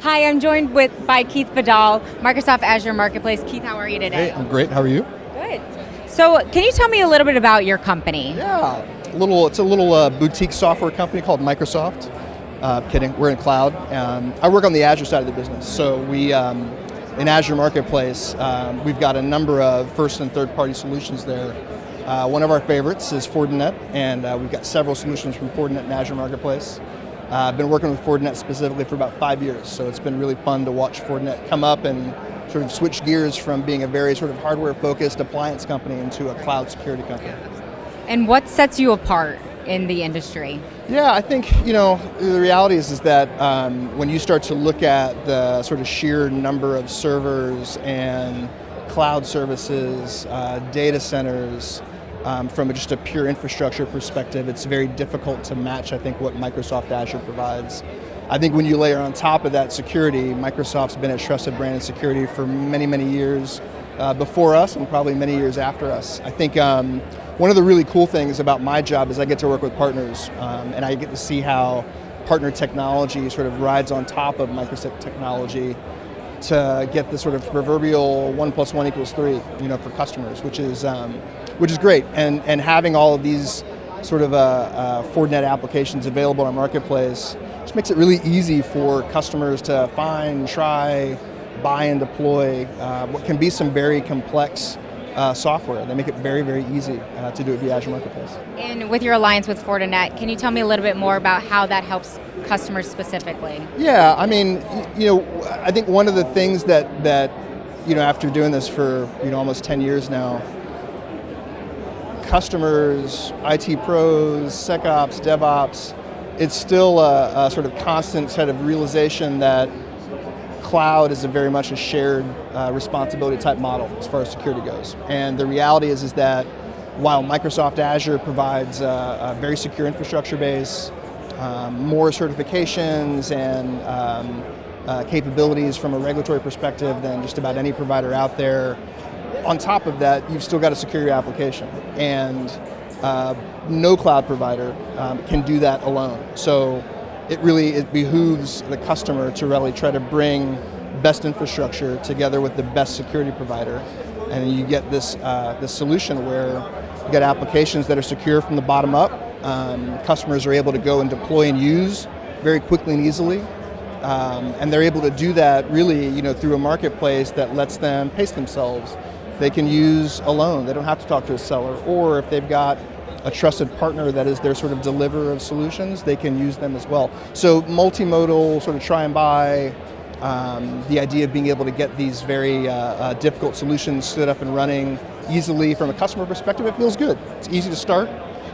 Hi, I'm joined by Keith Vidal, Microsoft Azure Marketplace. Keith, how are you today? Hey, I'm great. How are you? Good. So, can you tell me a little bit about your company? Yeah, it's a little boutique software company called Microsoft. Kidding, we're in cloud. I work on the Azure side of the business. So we, in Azure Marketplace, we've got a number of first and third party solutions there. One of our favorites is Fortinet, and we've got several solutions from Fortinet and Azure Marketplace. I've been working with Fortinet specifically for about 5 years, so it's been really fun to watch Fortinet come up and sort of switch gears from being a very sort of hardware-focused appliance company into a cloud security company. And what sets you apart in the industry? Yeah, I think, the reality is that when you start to look at the sort of sheer number of servers and cloud services, data centers, from just a pure infrastructure perspective, it's very difficult to match, I think, what Microsoft Azure provides. I think when you layer on top of that security, Microsoft's been a trusted brand in security for many, many years before us and probably many years after us. I think one of the really cool things about my job is I get to work with partners and I get to see how partner technology sort of rides on top of Microsoft technology to get the sort of proverbial 1 + 1 = 3, for customers, which is great. And having all of these sort of Fortinet applications available on our marketplace just makes it really easy for customers to find, try, buy, and deploy what can be some very complex software. They make it very, very easy to do it via Azure Marketplace. And with your alliance with Fortinet, can you tell me a little bit more about how that helps customers specifically? Yeah, I mean, I think one of the things that after doing this for almost 10 years now, customers, IT pros, SecOps, DevOps, it's still a sort of constant set of realization that cloud is very much a shared responsibility type model as far as security goes. And the reality is that while Microsoft Azure provides a very secure infrastructure base, more certifications and capabilities from a regulatory perspective than just about any provider out there, on top of that, you've still got to secure your application. And no cloud provider can do that alone. So it behooves the customer to really try to bring best infrastructure together with the best security provider. And you get this solution where you get applications that are secure from the bottom up. Customers are able to go and deploy and use very quickly and easily. And they're able to do that really through a marketplace that lets them pace themselves. They can use alone. They don't have to talk to a seller. Or if they've got a trusted partner that is their sort of deliverer of solutions, they can use them as well. So multimodal, sort of try and buy, the idea of being able to get these very difficult solutions stood up and running easily from a customer perspective, it feels good. It's easy to start,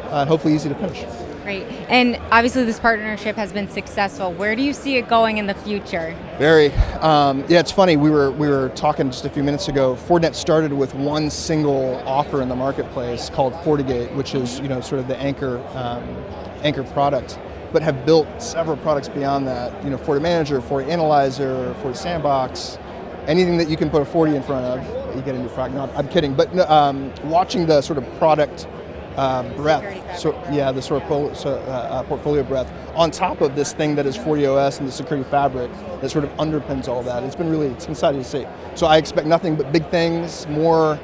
hopefully easy to finish. Great. And obviously this partnership has been successful. Where do you see it going in the future? Very. Yeah, it's funny. We were talking just a few minutes ago. Fortinet started with one single offer in the marketplace called FortiGate, which is sort of the anchor product, but have built several products beyond that. FortiManager, FortiAnalyzer, FortiSandbox, anything that you can put a 40 in front of, you get a new product. No, I'm kidding. But watching the sort of product breadth, so yeah, the sort of portfolio breadth on top of this thing that is FortiOS and the security fabric that sort of underpins all that. It's exciting to see. So I expect nothing but big things, more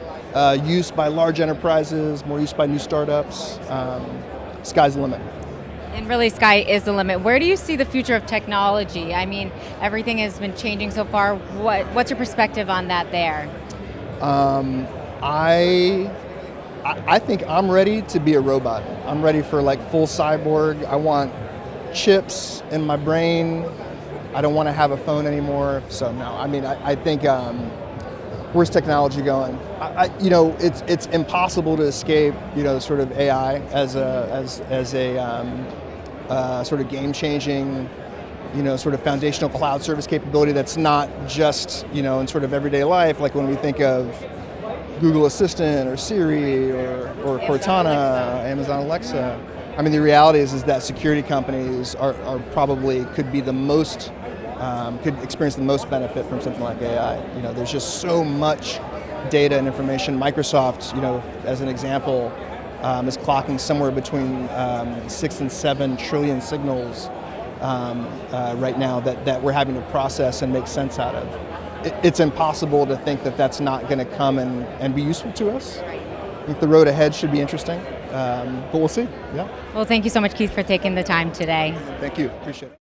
use by large enterprises, more use by new startups. Sky's the limit. And really, sky is the limit. Where do you see the future of technology? I mean, everything has been changing so far. What's your perspective on that there? I think I'm ready to be a robot. I'm ready for full cyborg. I want chips in my brain. I don't want to have a phone anymore. So no, I mean, I think where's technology going? It's impossible to escape sort of AI as a sort of game-changing sort of foundational cloud service capability that's not just in sort of everyday life, like when we think of Google Assistant or Siri or Cortana, Amazon Alexa. I mean, the reality is that security companies are probably could experience the most benefit from something like AI. There's just so much data and information. Microsoft, as an example, is clocking somewhere between 6 and 7 trillion signals right now that we're having to process and make sense out of. It's impossible to think that that's not going to come and be useful to us. I think the road ahead should be interesting, but we'll see. Yeah. Well, thank you so much, Keith, for taking the time today. Thank you. Appreciate it.